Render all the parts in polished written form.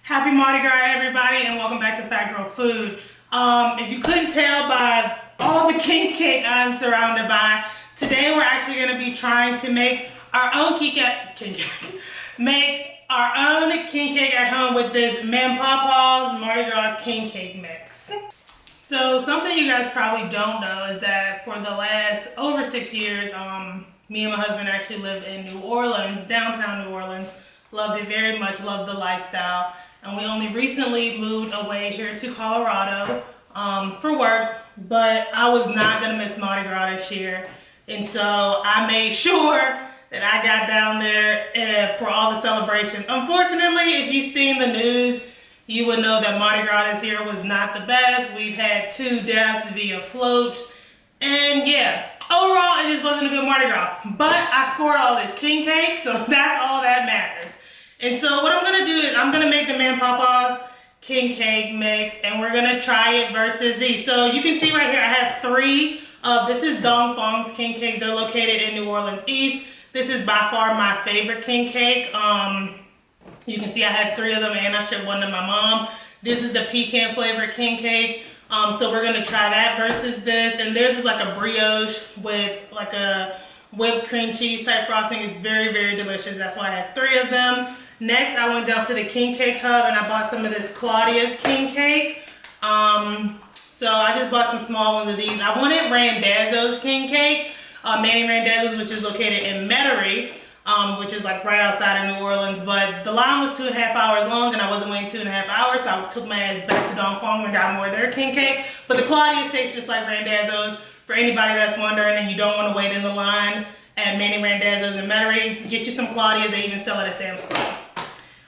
Happy Mardi Gras, everybody, and welcome back to Fat Girl Food. If you couldn't tell by all the king cake I'm surrounded by, today we're actually going to be trying to make our own king cake at home with this Mam PaPauls Mardi Gras King Cake mix. So something you guys probably don't know is that for the last over 6 years, me and my husband actually lived in New Orleans, downtown New Orleans. Loved it very much, loved the lifestyle. And we only recently moved away here to Colorado for work, but I was not gonna miss Mardi Gras this year. And so I made sure that I got down there for all the celebration. Unfortunately, if you've seen the news, you would know that Mardi Gras this year was not the best. We've had 2 deaths via float. And yeah, overall, it just wasn't a good Mardi Gras. But I scored all this king cake, so that's all that matters. And so what I'm gonna do is I'm gonna make the Mam PaPauls King Cake mix, and we're gonna try it versus these. So you can see right here, I have 3 of, this is Dong Phuong's King Cake. They're located in New Orleans East. This is by far my favorite king cake. You can see I have 3 of them, and I shipped one to my mom. This is the pecan flavored king cake. So we're gonna try that versus this. And theirs is like a brioche with like a whipped cream cheese type frosting. It's very, very delicious. That's why I have 3 of them. Next, I went down to the King Cake Hub and I bought some of this Claudia's King Cake. So I just bought some small ones of these. I wanted Randazzo's King Cake, Manny Randazzo's, which is located in Metairie, which is like right outside of New Orleans. But the line was 2.5 hours long and I wasn't waiting 2.5 hours, so I took my ass back to Dong Phuong and got more of their King Cake. But the Claudia's tastes just like Randazzo's. For anybody that's wondering and you don't want to wait in the line at Manny Randazzo's in Metairie, get you some Claudia's. They even sell it at Sam's Club.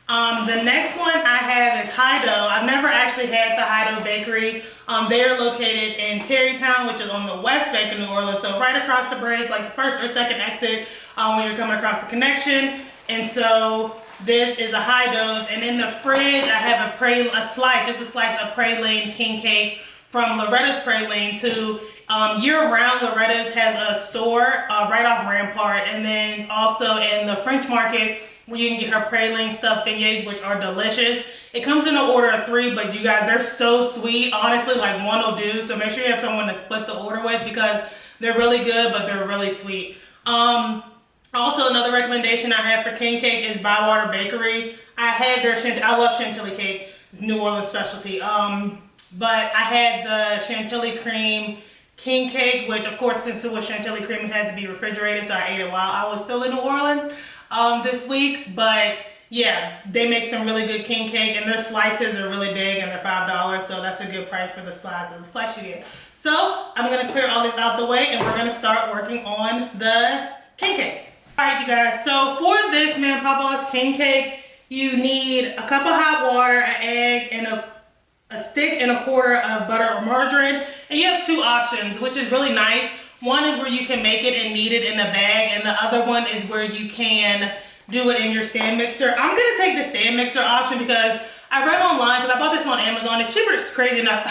The next one I have is High Dough. I've never actually had the High Dough Bakery. They are located in Tarrytown, which is on the west bank of New Orleans. So right across the bridge, like the first or second exit when you're coming across the connection. And so this is a High Dough. And in the fridge, I have a slice of Praline King Cake from Loretta's Pralines, who year-round Loretta's has a store right off Rampart, and then also in the French Market where you can get her praline stuffed beignets, which are delicious. It comes in an order of 3, but you guys, they're so sweet. Honestly, like 1 will do, so make sure you have someone to split the order with because they're really good, but they're really sweet. Also, another recommendation I have for King Cake is Bywater Bakery. I love Chantilly cake. It's New Orleans specialty. But I had the Chantilly cream King Cake, which of course, since it was Chantilly cream, it had to be refrigerated, so I ate it while I was still in New Orleans this week. But yeah, they make some really good king cake, and their slices are really big, and they're $5, so that's a good price for the size of the slice you get. So I'm gonna clear all this out the way, and we're gonna start working on the king cake. All right, you guys, so for this Mam PaPauls King Cake, you need a cup of hot water, an egg, and a stick and 1/4 of butter or margarine. And you have 2 options, which is really nice. One is where you can make it and knead it in a bag, and the other one is where you can do it in your stand mixer. I'm gonna take the stand mixer option because I read online, because I bought this on Amazon. It's cheaper, it's crazy enough.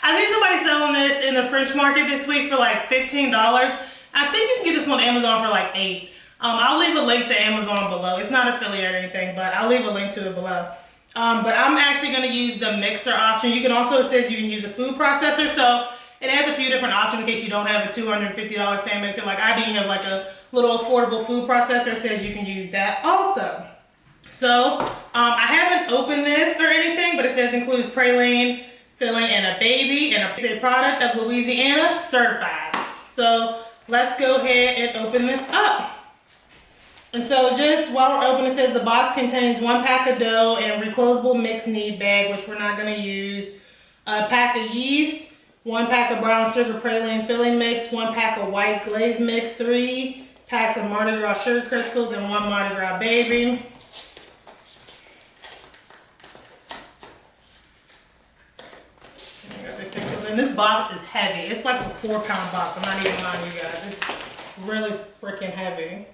I seen somebody selling this in the French Market this week for like $15. I think you can get this on Amazon for like $8. I'll leave a link to Amazon below. It's not affiliate or anything, but I'll leave a link to it below. But I'm actually going to use the mixer option. You can also, it says you can use a food processor, so it has a few different options in case you don't have a $250 stand mixer like I do. You have like a little affordable food processor. It says you can use that also. So I haven't opened this or anything, but it says includes praline, filling, and a baby, and it's a product of Louisiana certified. So let's go ahead and open this up. And so just while we're open, it says the box contains 1 pack of dough and a reclosable mixed knead bag, which we're not going to use, a pack of yeast, 1 pack of brown sugar praline filling mix, 1 pack of white glaze mix, 3 packs of Mardi Gras sugar crystals, and 1 Mardi Gras baby. And this box is heavy. It's like a 4-pound box. I'm not even lying to you guys. It's really freaking heavy.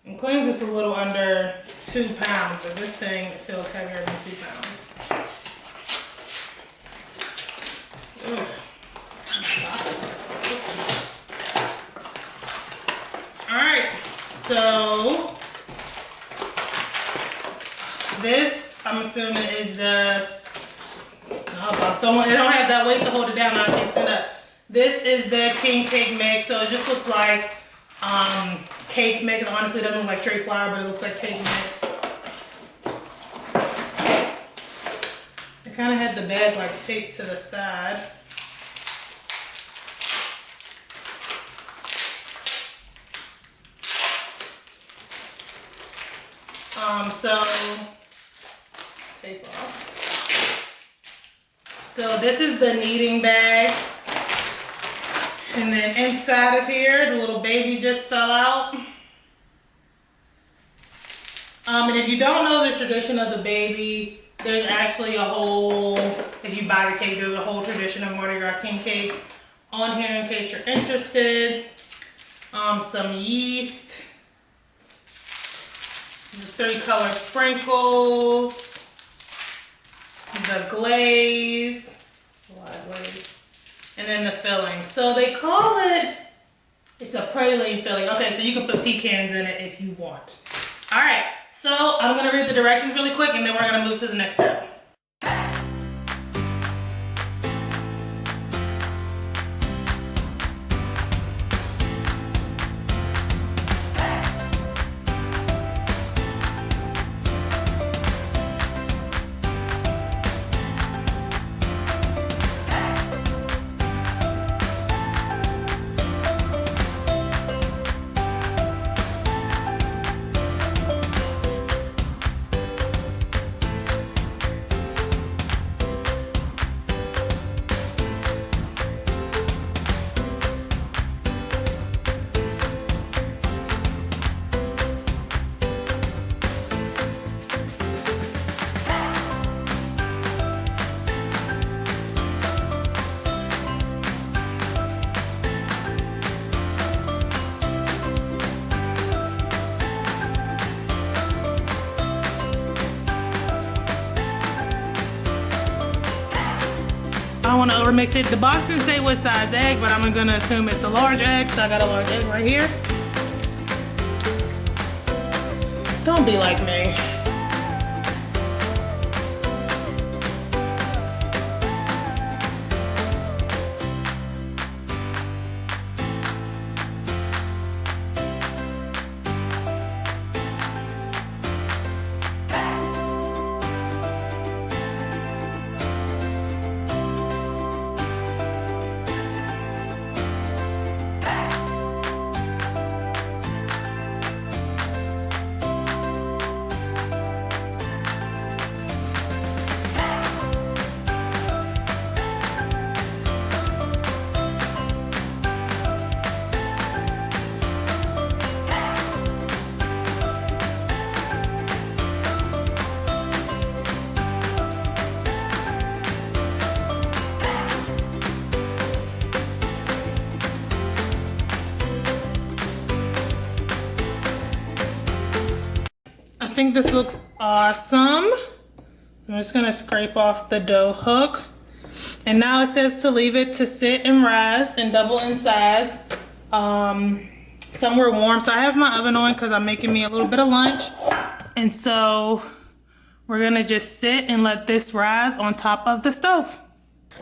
It claims it's a little under 2 pounds, but this thing feels heavier than 2 pounds. Ugh. Alright, so this I'm assuming is the, no, box don't, it don't have that weight to hold it down. I can't stand up. This is the king cake mix, so it just looks like cake mix. Honestly, it doesn't look like straight flour, but it looks like cake mix. I kind of had the bag like taped to the side. So tape off. So this is the kneading bag. And then inside of here, the little baby just fell out. And if you don't know the tradition of the baby, there's actually a whole, if you buy the cake, there's a whole tradition of Mardi Gras King Cake on here in case you're interested. Some yeast. The 3-color sprinkles. The glaze. A lot of glaze. And then the filling. So they call it, it's a praline filling. Okay, so you can put pecans in it if you want. All right, so I'm gonna read the directions really quick and then we're gonna move to the next step. I don't want to overmix it. The box didn't say what size egg, but I'm gonna assume it's a large egg, so I got a large egg right here. Don't be like me. I think this looks awesome. I'm just gonna scrape off the dough hook. And now it says to leave it to sit and rise and double in size. Somewhere warm. So I have my oven on because I'm making me a little bit of lunch. And so we're gonna just sit and let this rise on top of the stove.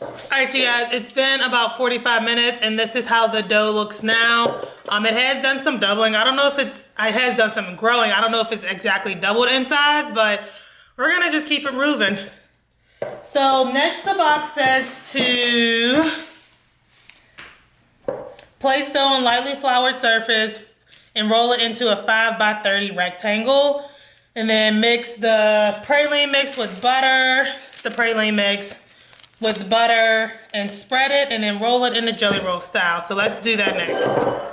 All right, you guys, it's been about 45 minutes and this is how the dough looks now. It has done some doubling. I don't know if it has done some growing. I don't know if it's exactly doubled in size, but we're gonna just keep it moving. So next the box says to place dough on lightly floured surface and roll it into a 5 by 30 rectangle. And then mix the praline mix with butter. It's the praline mix with butter and spread it and then roll it in the jelly roll style. So let's do that next.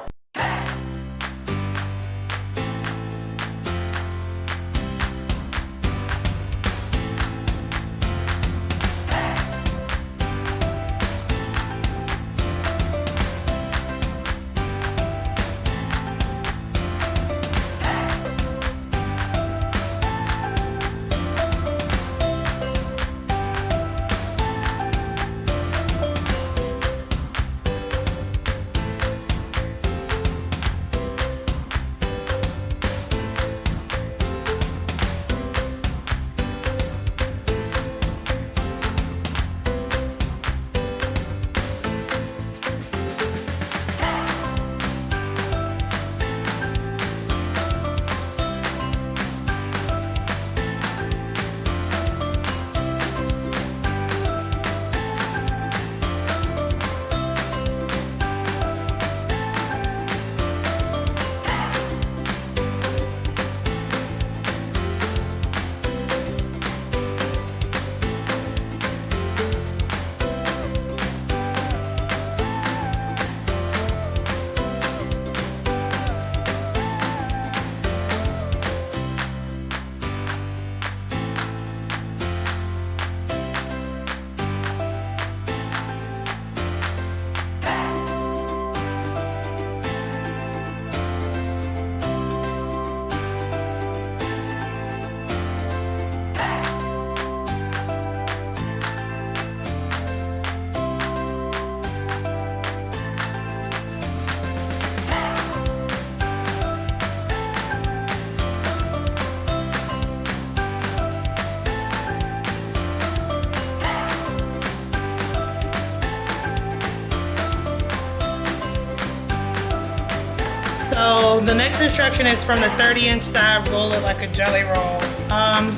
So the next instruction is from the 30-inch side, roll it like a jelly roll.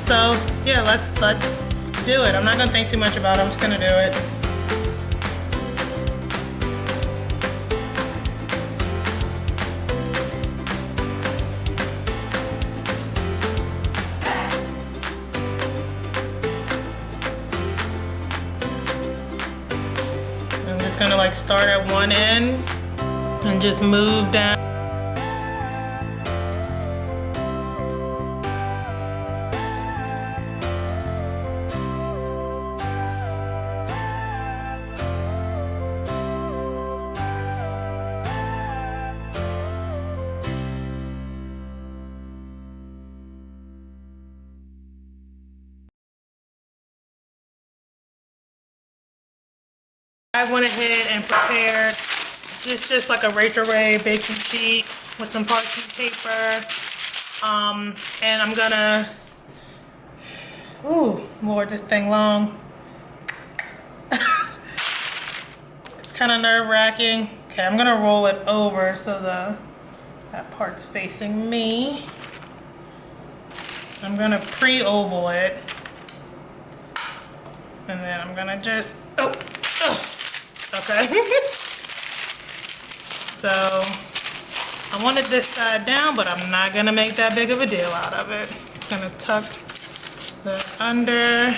So yeah, let's do it. I'm not gonna think too much about it, I'm just gonna do it. I'm just gonna like start at one end and just move down. I went ahead and prepared, it's just like a Rachel Ray baking sheet with some parchment paper. And I'm gonna, ooh, Lord, this thing long. It's kind of nerve-wracking. Okay, I'm gonna roll it over so that part's facing me. I'm gonna pre-oval it. And then I'm gonna just, okay. So I wanted this side down, but I'm not gonna make that big of a deal out of it. Just gonna tuck the under,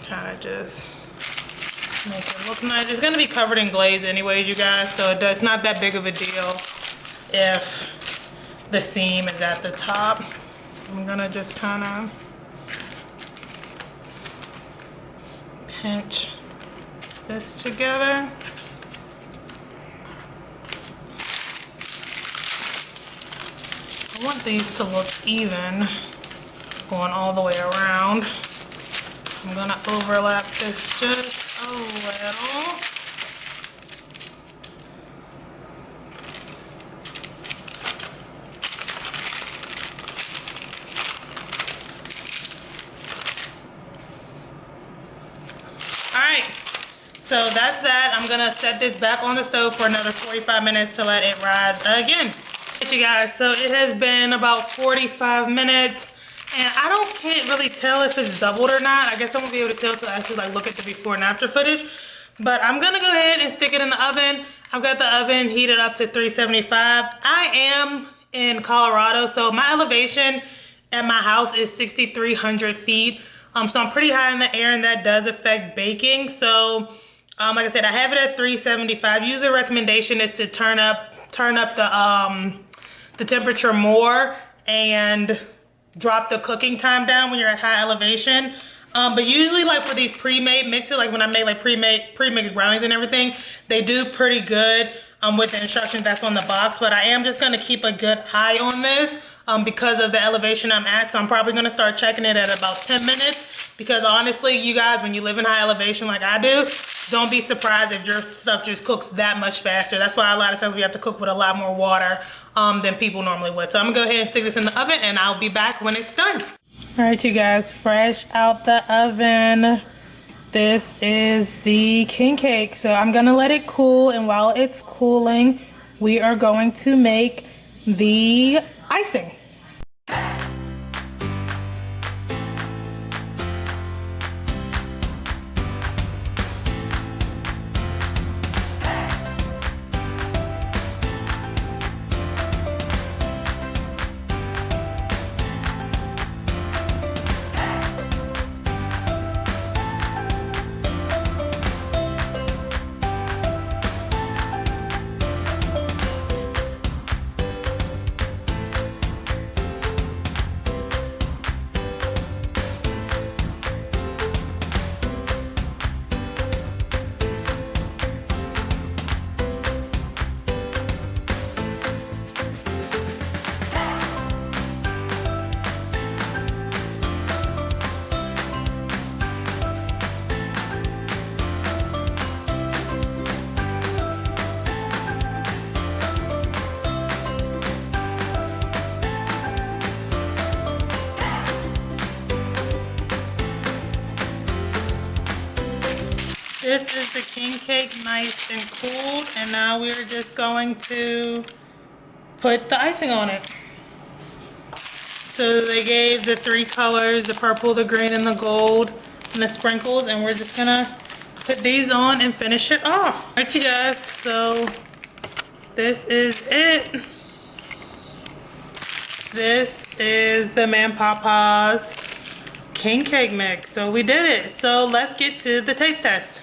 kind of just make it look nice. It's gonna be covered in glaze anyways, you guys, so it's not that big of a deal if the seam is at the top. I'm gonna just kind of pinch this together. I want these to look even, going all the way around. I'm gonna overlap this just a little. So that's that. I'm gonna set this back on the stove for another 45 minutes to let it rise again. Alright, you guys, so it has been about 45 minutes and I can't really tell if it's doubled or not. I guess I won't be able to tell until I actually like look at the before and after footage. But I'm gonna go ahead and stick it in the oven. I've got the oven heated up to 375. I am in Colorado, so my elevation at my house is 6,300 feet. So I'm pretty high in the air and that does affect baking. So like I said, I have it at 375. Usually the recommendation is to turn up the temperature more and drop the cooking time down when you're at high elevation. But usually like for these pre-made mixes, like when I make like pre-mixed brownies and everything, they do pretty good with the instructions that's on the box. But I am just gonna keep a good eye on this because of the elevation I'm at. So I'm probably gonna start checking it at about 10 minutes because honestly, you guys, when you live in high elevation like I do, don't be surprised if your stuff just cooks that much faster. That's why a lot of times we have to cook with a lot more water than people normally would. So I'm gonna go ahead and stick this in the oven and I'll be back when it's done. All right, you guys, fresh out the oven. This is the king cake. So I'm gonna let it cool, and while it's cooling, we are going to make the icing. This is the king cake, nice and cooled, and now we're just going to put the icing on it. So they gave the 3 colors, the purple, the green, and the gold, and the sprinkles, and we're just gonna put these on and finish it off. All right, you guys, so this is it. This is the Mam PaPauls King Cake mix. So we did it. So let's get to the taste test.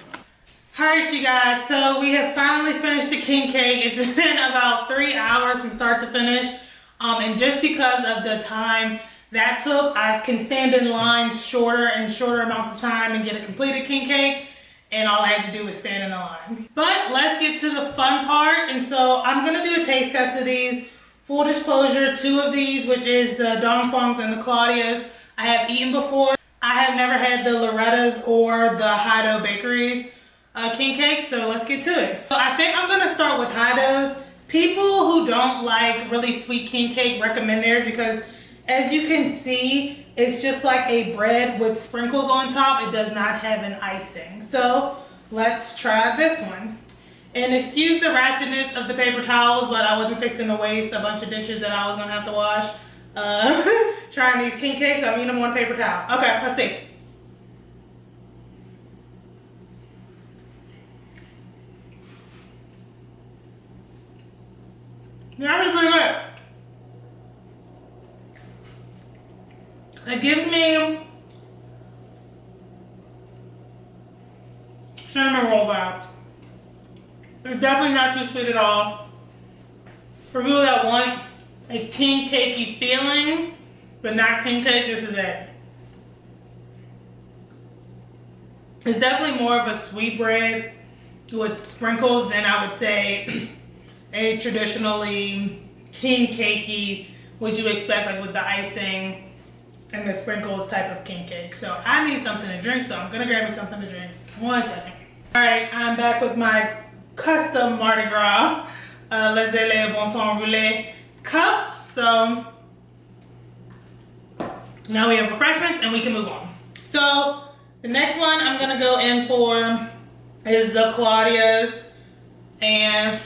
Alright, you guys, so we have finally finished the king cake. It's been about 3 hours from start to finish. And just because of the time that took, I can stand in line shorter and shorter amounts of time and get a completed king cake. And all I had to do was stand in the line. But let's get to the fun part. And so I'm going to do a taste test of these. Full disclosure, 2 of these, which is the Dong Fongs and the Claudias, I have eaten before. I have never had the Lorettas or the Orleans Bakeries King Cakes, so let's get to it. So I think I'm going to start with Orleans. People who don't like really sweet king cake recommend theirs because as you can see, it's just like a bread with sprinkles on top. It does not have an icing. So let's try this one. And excuse the ratchetness of the paper towels, but I wasn't fixing to waste a bunch of dishes that I was going to have to wash. Trying these king cakes, I'm eating them on paper towel. Okay, let's see. That is pretty good. It gives me cinnamon roll vibes. It's definitely not too sweet at all. For people that want a king cakey feeling, but not king cake, this is it. It's definitely more of a sweet bread with sprinkles than I would say a traditionally king cakey, what you expect like with the icing and the sprinkles type of king cake. So I need something to drink, so I'm gonna grab me something to drink. 1 second. All right, I'm back with my custom Mardi Gras Les Bon Temps Roulé cup. So now we have refreshments and we can move on. So the next one I'm gonna go in for is the Claudia's, and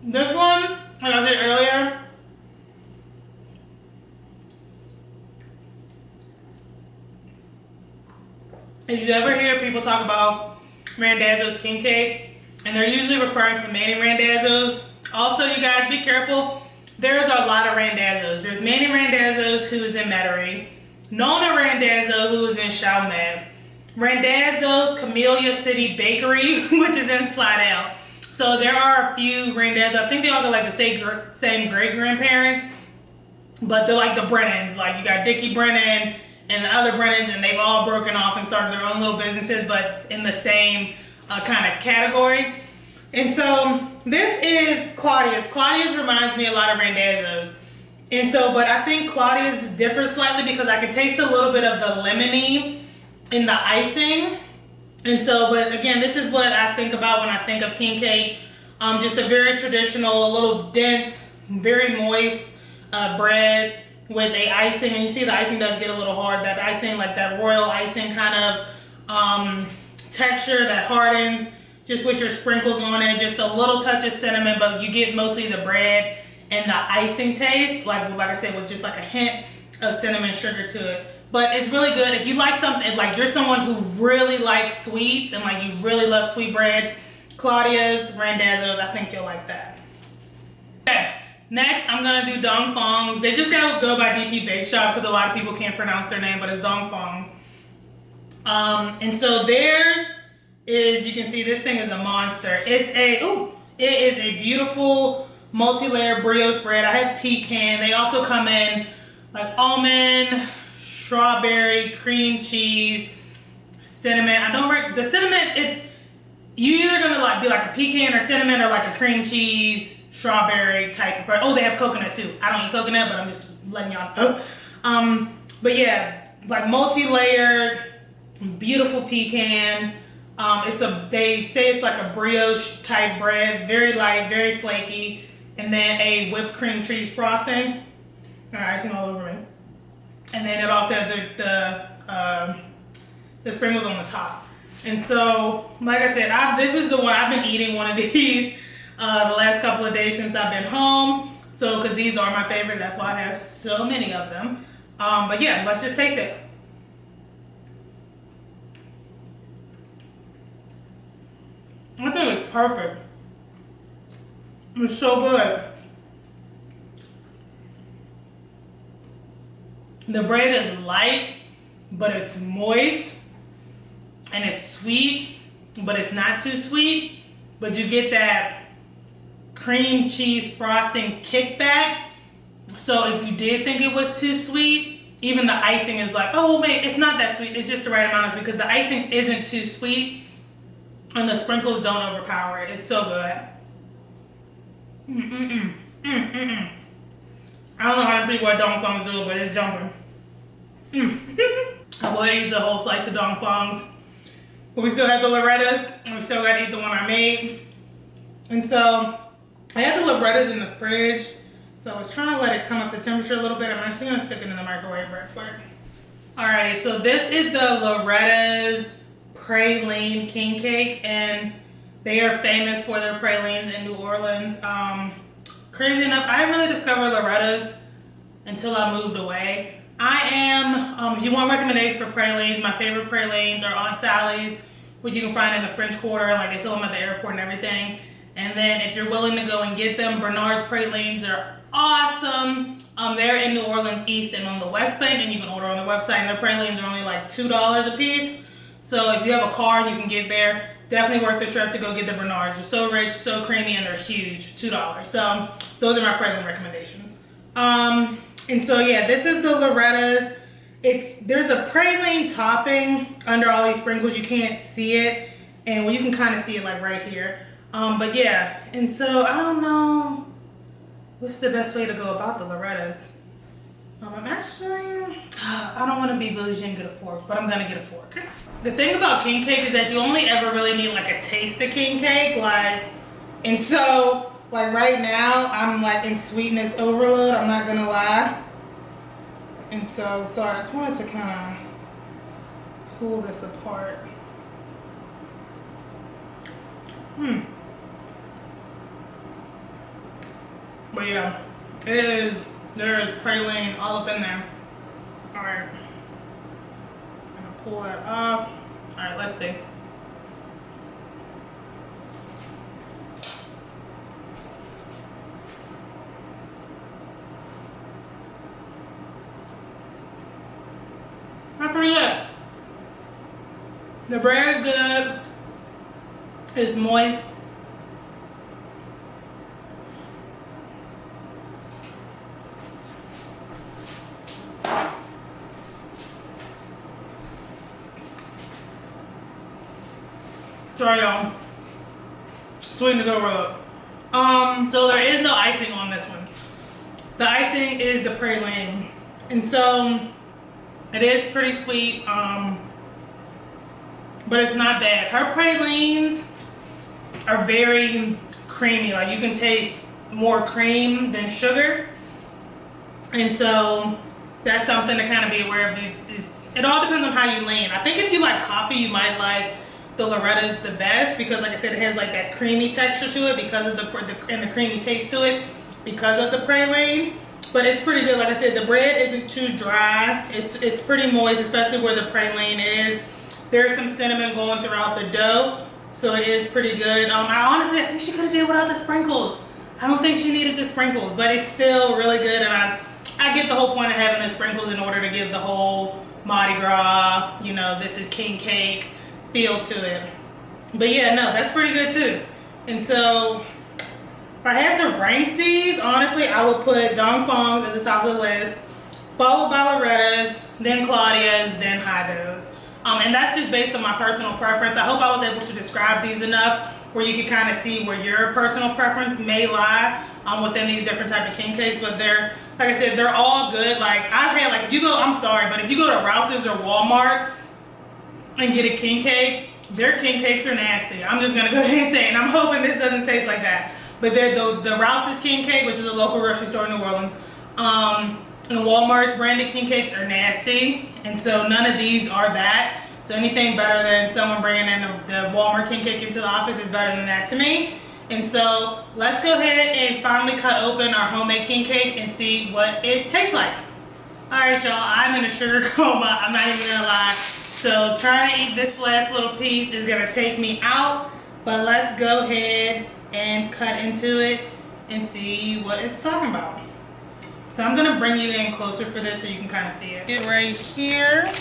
this one, like I said earlier, if you ever hear people talk about Randazzo's king cake, and they're usually referring to Manny Randazzo's. Also, you guys, be careful. There's a lot of Randazzos. There's Manny Randazzo's, who is in Metairie, Nona Randazzo, who is in Chalmette, Randazzo's Camellia City Bakery, which is in Slidell. So there are a few Randazzo. I think they all got like the same great-grandparents, but they're like the Brennans. Like you got Dickie Brennan and the other Brennans, and they've all broken off and started their own little businesses, but in the same kind of category. And so this is Claudia's. Claudia's reminds me a lot of Randazzo's. And so, but I think Claudia's differs slightly because I can taste a little bit of the lemony in the icing. And so, but again, this is what I think about when I think of king cake. Just a very traditional, a little dense, very moist bread with a icing. And you see the icing does get a little hard. That icing, like that royal icing kind of texture that hardens just with your sprinkles on it. Just a little touch of cinnamon, but you get mostly the bread and the icing taste. Like I said, with just like a hint of cinnamon sugar to it. But it's really good. If you like something, like you're someone who really likes sweets and like you really love sweet breads, Claudia's, Randazzo's, I think you'll like that. Okay, next I'm gonna do Dong Fongs. They just gotta go by DP Bakeshop because a lot of people can't pronounce their name, but it's Dong Fong. And so theirs is, you can see this thing is a monster. It is a beautiful multi-layered brioche bread. I have pecan. They also come in like almond, strawberry, cream cheese, cinnamon. The cinnamon, it's, you either gonna like be like a pecan or cinnamon or like a cream cheese, strawberry type of bread. Oh, they have coconut too. I don't eat coconut, but I'm just letting y'all know. But yeah, like multi-layered, beautiful pecan. They say it's like a brioche type bread, very light, very flaky, and then a whipped cream cheese frosting. All right, icing all over me. and then it also has the sprinkles on the top. And so, like I said, this is the one I've been eating one of these the last couple of days since I've been home. So, because these are my favorite, that's why I have so many of them. But yeah, let's just taste it. I think it's perfect. It's so good. The bread is light, but it's moist, and it's sweet, but it's not too sweet. But you get that cream cheese frosting kickback. So if you did think it was too sweet, even the icing is like, oh wait, it's not that sweet. It's just the right amount of sweet because the icing isn't too sweet, and the sprinkles don't overpower it. It's so good. I don't know how to people at Dong Fongs do it, but it's jumping. I will eat the whole slice of Dong Fongs. But we still have the Lorettas, and we still gotta eat the one I made. And so, I had the Lorettas in the fridge, so I was trying to let it come up to temperature a little bit. I'm actually gonna stick it in the microwave right quick. Alrighty, so this is the Loretta's Praline King Cake, and they are famous for their pralines in New Orleans. Crazy enough, I didn't really discover Loretta's until I moved away. If you want recommendations for pralines, my favorite pralines are Aunt Sally's, which you can find in the French Quarter, like they sell them at the airport and everything. And then if you're willing to go and get them, Bernard's pralines are awesome. They're in New Orleans East and on the West Bank, and you can order on the website, and their pralines are only like $2 a piece. So if you have a car and you can get there, definitely worth the trip to go get the Bernards. They're so rich, so creamy, and they're huge, $2. So those are my praline recommendations. And so yeah, this is the Loretta's. There's a praline topping under all these sprinkles. You can't see it, and well, you can kind of see it like right here. But yeah, and so I don't know what's the best way to go about the Loretta's. Actually, I don't want to be bougie and get a fork, but I'm gonna get a fork. The thing about king cake is that you only ever really need like a taste of king cake, and so like right now I'm like in sweetness overload, I'm not gonna lie. And so sorry, I just wanted to kind of pull this apart. But yeah, there's praline all up in there. Alright. I'm gonna pull that off. Alright, let's see. That's pretty good. The bread is good. It's moist. Sorry y'all, sweetness overload. So there is no icing on this one. The icing is the praline, and so it is pretty sweet, but it's not bad. Her pralines are very creamy, like you can taste more cream than sugar, and so that's something to kind of be aware of. It all depends on how you lean. I think if you like coffee, you might like the Loretta's the best because, like I said, it has like that creamy texture to it because of the creamy taste to it because of the praline. But it's pretty good. Like I said, the bread isn't too dry. It's pretty moist, especially where the praline is. There's some cinnamon going throughout the dough, so it is pretty good. I think she could have did without the sprinkles. I don't think she needed the sprinkles, but it's still really good. And I get the whole point of having the sprinkles in order to give the whole Mardi Gras, you know, this is king cake feel to it. But yeah, no, that's pretty good too. And so if I had to rank these, honestly, I would put Dong Fongs at the top of the list, followed by Loretta's, then Claudia's, then Hado's. And that's just based on my personal preference. I hope I was able to describe these enough where you could kind of see where your personal preference may lie within these different type of king cakes. But they're, like I said, they're all good. Like I've had, like if you go, I'm sorry, but if you go to Rouse's or Walmart and get a king cake, their king cakes are nasty. I'm just gonna go ahead and say it, and I'm hoping this doesn't taste like that. But they're the Rouse's King Cake, which is a local grocery store in New Orleans. And Walmart's branded king cakes are nasty, and so none of these are that. So anything better than someone bringing in the Walmart king cake into the office is better than that to me. And so let's go ahead and finally cut open our homemade king cake and see what it tastes like. Alright y'all, I'm in a sugar coma, I'm not even gonna lie. So trying to eat this last little piece is gonna take me out, but let's go ahead and cut into it and see what it's talking about. So I'm gonna bring you in closer for this so you can kind of see it. Get right here.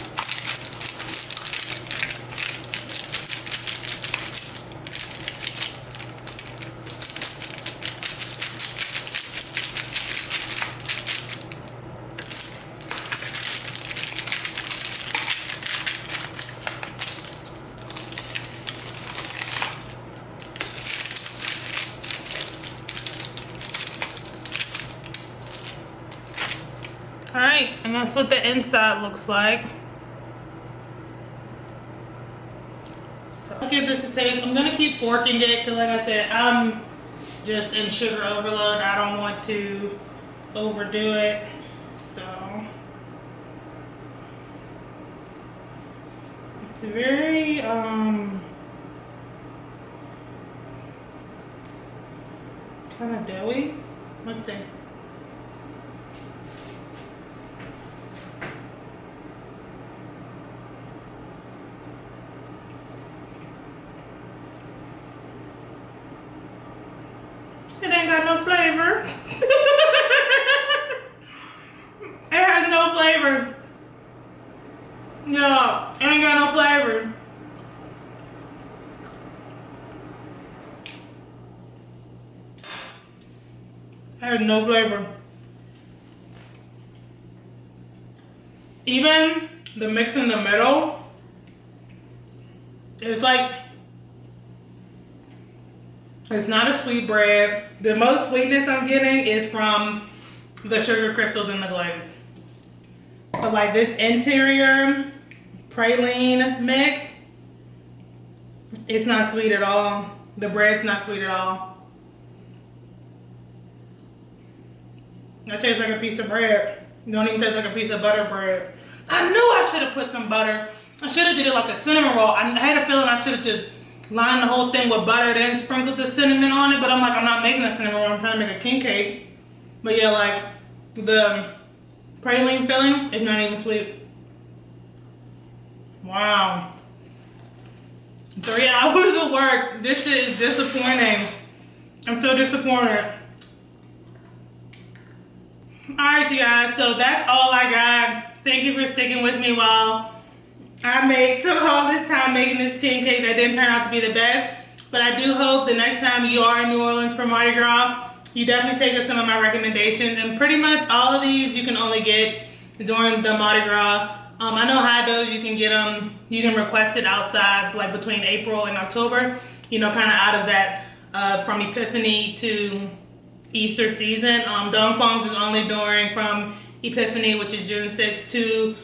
Alright, and that's what the inside looks like. So let's give this a taste. I'm gonna keep forking it because like I said, I'm just in sugar overload. I don't want to overdo it. So it's very kind of doughy. Let's see. It ain't got no flavor. It has no flavor. No, it ain't got no flavor. It has no flavor. Even the mix in the middle, it's like, it's not a sweet bread. The most sweetness I'm getting is from the sugar crystals in the glaze. But like this interior praline mix, it's not sweet at all. The bread's not sweet at all. That tastes like a piece of bread. It don't even taste like a piece of butter bread. I knew I should have put some butter. I should have did it like a cinnamon roll. I had a feeling I should have just lined the whole thing with butter, then sprinkled the cinnamon on it, but I'm like, I'm not making a cinnamon roll, I'm trying to make a king cake. But yeah, like, the praline filling is not even sweet. Wow. 3 hours of work. This shit is disappointing. I'm so disappointed. Alright you guys, so that's all I got. Thank you for sticking with me while I took all this time making this king cake that didn't turn out to be the best. But I do hope the next time you are in New Orleans for Mardi Gras, you definitely take up some of my recommendations. And pretty much all of these you can only get during the Mardi Gras. I know high doughs you can get them, you can request it outside like between April and October. You know, kind of out of that from Epiphany to Easter season. Dong Fongs is only during from Epiphany, which is June 6th, to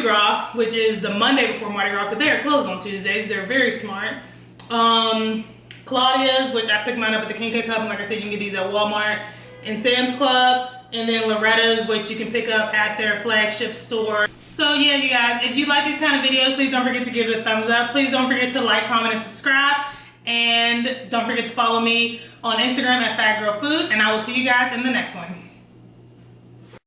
Gras, which is the Monday before Mardi Gras, because they are closed on Tuesdays. They're very smart. Claudia's, which I picked mine up at the King Cake Hub, and like I said, you can get these at Walmart and Sam's Club. And then Loretta's, which you can pick up at their flagship store. So yeah, you guys, if you like these kind of videos, please don't forget to give it a thumbs up. Please don't forget to like, comment, and subscribe. And don't forget to follow me on Instagram at Fat Girl Food. And I will see you guys in the next one.